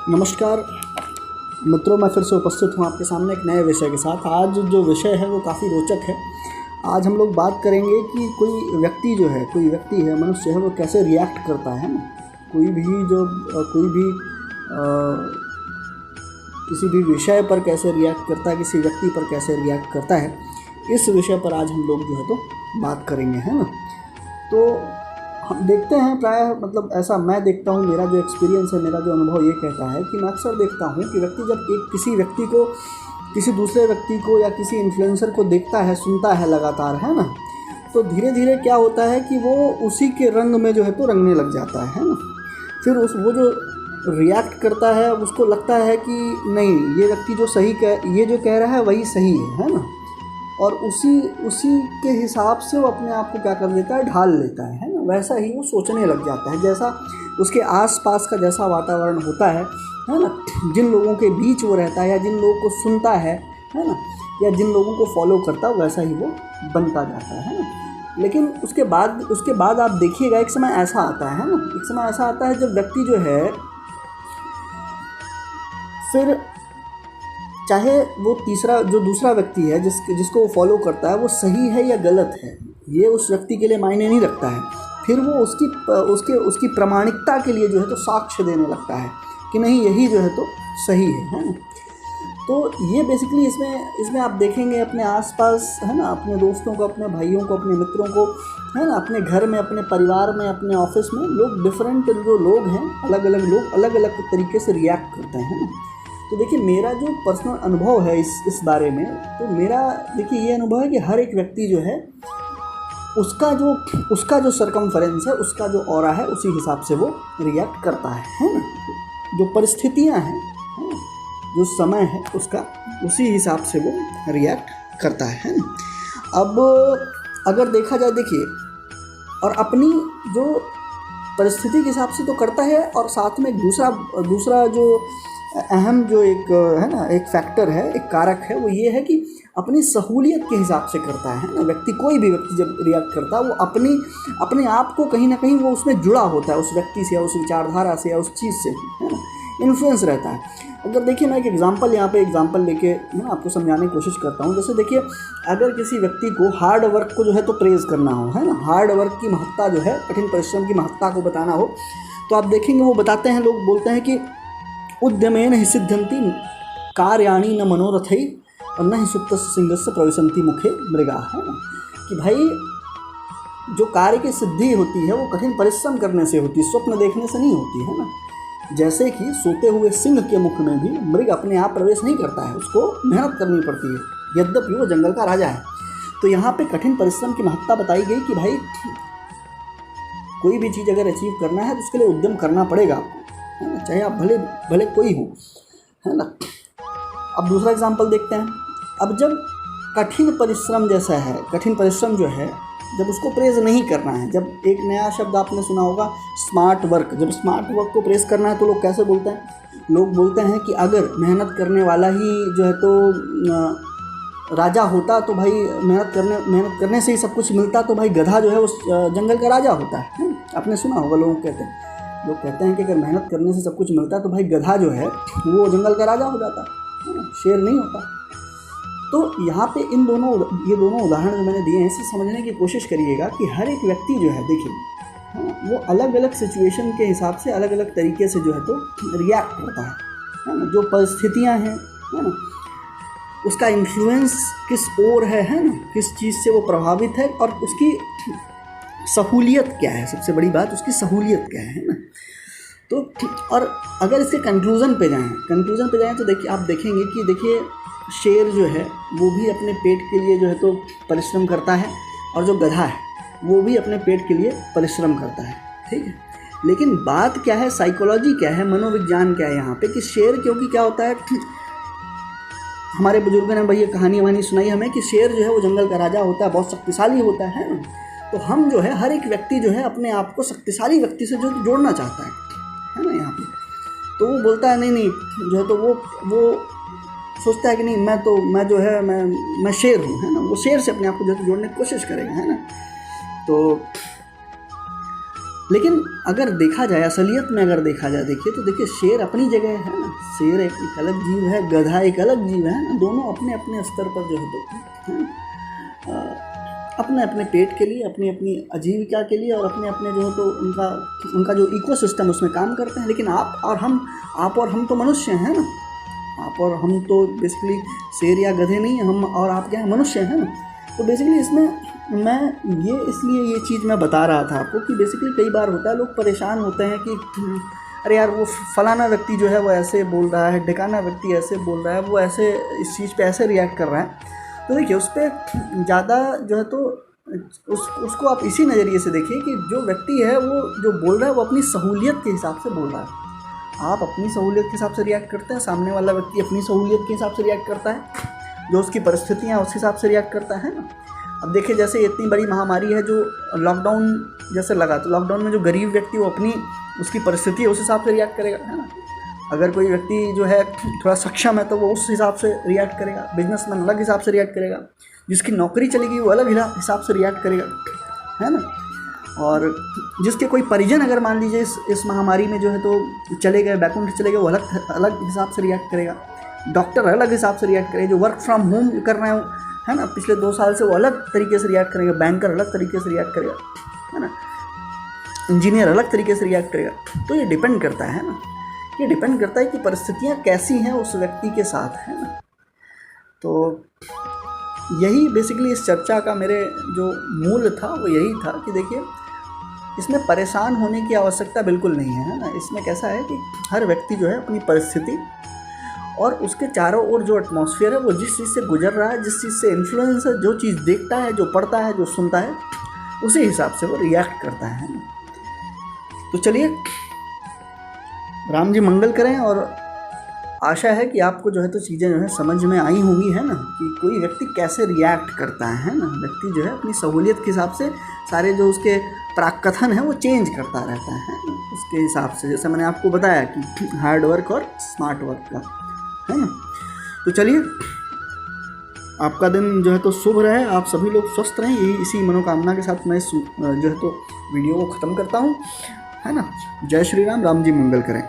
नमस्कार मित्रों, मैं फिर से उपस्थित हूँ आपके सामने एक नए विषय के साथ। आज जो विषय है वो काफ़ी रोचक है। आज हम लोग बात करेंगे कि कोई व्यक्ति है, मनुष्य है, वो कैसे रिएक्ट करता है ना। कोई भी किसी भी विषय पर कैसे रिएक्ट करता है, किसी व्यक्ति पर कैसे रिएक्ट करता है, इस विषय पर आज हम लोग जो है तो बात करेंगे, है ना। तो हम देखते हैं प्रायः ऐसा मैं देखता हूँ, मेरा जो एक्सपीरियंस है, मेरा जो अनुभव ये कहता है कि मैं अक्सर देखता हूँ कि व्यक्ति जब किसी दूसरे व्यक्ति को या किसी इन्फ्लुएंसर को देखता है, सुनता है लगातार, है ना, तो धीरे धीरे क्या होता है कि वो उसी के रंग में जो है तो रंगने लग जाता है ना। फिर वो जो रिएक्ट करता है उसको लगता है कि नहीं, ये व्यक्ति जो कह रहा है वही सही है ना। और उसी के हिसाब से वो अपने आप को क्या कर लेता है, ढाल लेता है ना। वैसा ही वो सोचने लग जाता है, जैसा उसके आसपास का जैसा वातावरण होता है ना, जिन लोगों के बीच वो रहता है या जिन लोगों को सुनता है ना, या जिन लोगों को फॉलो करता है, वैसा ही वो बनता जाता है ना। लेकिन उसके बाद आप देखिएगा, एक समय ऐसा आता है जब व्यक्ति जो है, फिर चाहे वो दूसरा व्यक्ति है जिसको वो फॉलो करता है, वो सही है या गलत है, ये उस व्यक्ति के लिए मायने नहीं रखता है। फिर वो उसकी प्रामाणिकता के लिए जो है तो साक्ष्य देने लगता है कि नहीं, यही जो है तो सही है ना। तो ये बेसिकली इसमें आप देखेंगे अपने आसपास, है ना, अपने दोस्तों को, अपने भाइयों को, अपने मित्रों को, है ना, अपने घर में, अपने परिवार में, अपने ऑफिस में, डिफरेंट जो लोग हैं, अलग अलग तरीके से रिएक्ट करते हैं ना। तो देखिए, मेरा जो पर्सनल अनुभव है इस बारे में, तो मेरा देखिए ये अनुभव है कि हर एक व्यक्ति जो है उसका जो सरकमफरेंस है, उसका जो ऑरा है, उसी हिसाब से वो रिएक्ट करता है ना। जो परिस्थितियां हैं, जो समय है उसका, उसी हिसाब से वो रिएक्ट करता है ना। अब अगर देखा जाए, देखिए, और अपनी जो परिस्थिति के हिसाब से तो करता है, और साथ में दूसरा जो अहम जो एक फैक्टर है, एक कारक है, वो ये है कि अपनी सहूलियत के हिसाब से करता है ना। कोई भी व्यक्ति जब रिएक्ट करता है, वो अपने आप को कहीं ना कहीं वो उसमें जुड़ा होता है, उस व्यक्ति से या उस विचारधारा से या उस चीज़ से, है ना, इन्फ्लुएंस रहता है। अगर देखिए, मैं एक एग्जांपल लेके मैं आपको समझाने की कोशिश करता हूँ। जैसे देखिए, अगर किसी व्यक्ति को हार्ड वर्क को जो है तो प्रेज़ करना हो, है ना, हार्ड वर्क की महत्ता जो है, कठिन परिश्रम की महत्ता को बताना हो, तो आप देखेंगे वो बताते हैं, लोग बोलते हैं कि उद्यमेन हि सिद्ध्यन्ति कार्याणि न मनोरथै और न ही सुप्तस्य सिंहस्य प्रविशन्ति मुखे मृगा, है ना। कि भाई जो कार्य की सिद्धि होती है वो कठिन परिश्रम करने से होती है, स्वप्न देखने से नहीं होती है ना। जैसे कि सोते हुए सिंह के मुख में भी मृग अपने आप प्रवेश नहीं करता है, उसको मेहनत करनी पड़ती है, यद्यपि वो जंगल का राजा है। तो यहाँ पे कठिन परिश्रम की महत्ता बताई गई कि भाई कोई भी चीज़ अगर अचीव करना है तो उसके लिए उद्यम करना पड़ेगा आपको, है ना, चाहे आप भले कोई हो, है ना। अब दूसरा एग्जाम्पल देखते हैं। अब जब कठिन परिश्रम जो है, जब उसको प्रेज़ नहीं करना है, जब एक नया शब्द आपने सुना होगा, स्मार्ट वर्क, जब स्मार्ट वर्क को प्रेज़ करना है तो लोग कैसे बोलते हैं? लोग बोलते हैं कि अगर मेहनत करने वाला ही जो है तो राजा होता, तो भाई मेहनत करने से ही सब कुछ मिलता, तो भाई गधा जो है उस जंगल का राजा होता है। आपने सुना होगा, लोग कहते हैं कि अगर मेहनत करने से सब कुछ मिलता है तो भाई गधा जो है वो जंगल का राजा हो जाता है ना, शेर नहीं होता। तो यहाँ पे ये दोनों उदाहरण जो मैंने दिए हैं, इसे समझने की कोशिश करिएगा कि हर एक व्यक्ति जो है, देखिए, वो अलग अलग सिचुएशन के हिसाब से अलग अलग तरीके से जो है तो रिएक्ट करता है ना। जो परिस्थितियाँ हैं, है ना, उसका इन्फ्लुएंस किस ओर है ना, किस चीज़ से वो प्रभावित है, और उसकी सहूलियत क्या है, सबसे बड़ी बात उसकी सहूलियत क्या है ना। तो और अगर इसके कंक्लूज़न पे जाएं तो देखिए, आप देखेंगे कि देखिए, शेर जो है वो भी अपने पेट के लिए जो है तो परिश्रम करता है, और जो गधा है वो भी अपने पेट के लिए परिश्रम करता है, ठीक है। लेकिन बात क्या है, साइकोलॉजी क्या है, मनोविज्ञान क्या है यहाँ पे, कि शेर, क्योंकि क्या होता है, हमारे बुजुर्गों ने भैया कहानी सुनाई हमें कि शेर जो है वो जंगल का राजा होता है, बहुत शक्तिशाली होता है ना। तो हम जो है, हर एक व्यक्ति जो है अपने आप को शक्तिशाली व्यक्ति से जो जोड़ना चाहता है ना यहाँ पे। तो वो बोलता है नहीं, जो है तो वो सोचता है कि नहीं, मैं शेर हूँ, है ना। वो शेर से अपने आप को जो है जोड़ने की कोशिश करेगा, है ना। तो लेकिन अगर देखा जाए असलियत में, अगर देखा जाए, देखिए तो देखिए शेर अपनी जगह है ना, शेर एक अलग जीव है, गधा एक अलग जीव है ना, दोनों अपने अपने स्तर पर जो है तो अपने अपने पेट के लिए, अपनी अपनी आजीविका के लिए और अपने अपने जो है तो उनका जो इकोसिस्टम उसमें काम करते हैं। लेकिन आप और हम तो मनुष्य हैं ना, आप और हम तो बेसिकली शेर या गधे नहीं हैं, हम और आप क्या हैं, मनुष्य हैं ना। तो बेसिकली इसमें मैं इसलिए ये चीज़ मैं बता रहा था आपको कि बेसिकली कई बार होता है, लोग परेशान होते हैं कि अरे यार वो फलाना व्यक्ति जो है वो ऐसे बोल रहा है, ढिकाना व्यक्ति ऐसे बोल रहा है, वो ऐसे इस चीज़ पे ऐसे रिएक्ट कर रहा है। तो देखिए उस पर ज़्यादा जो है तो उसको आप इसी नज़रिए से देखिए कि जो व्यक्ति है वो जो बोल रहा है वो अपनी सहूलियत के हिसाब से बोल रहा है। आप अपनी सहूलियत के हिसाब से रिएक्ट करते हैं, सामने वाला व्यक्ति अपनी सहूलियत के हिसाब से रिएक्ट करता है, जो उसकी परिस्थितियाँ उस हिसाब से रिएक्ट करता है ना। अब देखिए जैसे इतनी बड़ी महामारी है जो लॉकडाउन जैसे लगा, तो लॉकडाउन में जो गरीब व्यक्ति वो अपनी उसकी परिस्थिति है उस हिसाब से रिएक्ट करेगा, है ना। अगर कोई व्यक्ति जो है थोड़ा सक्षम है तो वो उस हिसाब से रिएक्ट करेगा, बिजनेसमैन अलग हिसाब से रिएक्ट करेगा, जिसकी नौकरी चली गई वो अलग हिसाब से रिएक्ट करेगा, है ना। और जिसके कोई परिजन अगर मान लीजिए इस महामारी में जो है तो चले गए, बैकुंठ चले गए, वो अलग हिसाब से रिएक्ट करेगा। डॉक्टर अलग हिसाब से रिएक्ट करेगा, जो वर्क फ्रॉम होम कर रहे हो, है ना, पिछले 2 साल से वो अलग तरीके से रिएक्ट करेगा, बैंकर अलग तरीके से रिएक्ट करेगा, है ना, इंजीनियर अलग तरीके से रिएक्ट करेगा। तो ये डिपेंड करता है ना, ये डिपेंड करता है कि परिस्थितियाँ कैसी हैं उस व्यक्ति के साथ, है ना। तो यही बेसिकली इस चर्चा का मेरे जो मूल था वो यही था कि देखिए इसमें परेशान होने की आवश्यकता बिल्कुल नहीं है ना। इसमें कैसा है कि हर व्यक्ति जो है अपनी परिस्थिति और उसके चारों ओर जो एटमॉस्फेयर है, वो जिस चीज़ से गुजर रहा है, जिस चीज़ से इन्फ्लुएंस है, जो चीज़ देखता है, जो पढ़ता है, जो सुनता है, उसी हिसाब से वो रिएक्ट करता है ना। तो चलिए राम जी मंगल करें, और आशा है कि आपको जो है तो चीज़ें जो है समझ में आई होंगी, है ना, कि कोई व्यक्ति कैसे रिएक्ट करता है ना। व्यक्ति जो है अपनी सहूलियत के हिसाब से सारे जो उसके प्राकथन है वो चेंज करता रहता है उसके हिसाब से, जैसे मैंने आपको बताया कि हार्ड वर्क और स्मार्ट वर्क का, है ना। तो चलिए आपका दिन जो है तो शुभ रहे, आप सभी लोग स्वस्थ रहें, यही इसी मनोकामना के साथ मैं जो है तो वीडियो को ख़त्म करता हूँ, है ना। जय श्री राम, राम जी मंगल करें।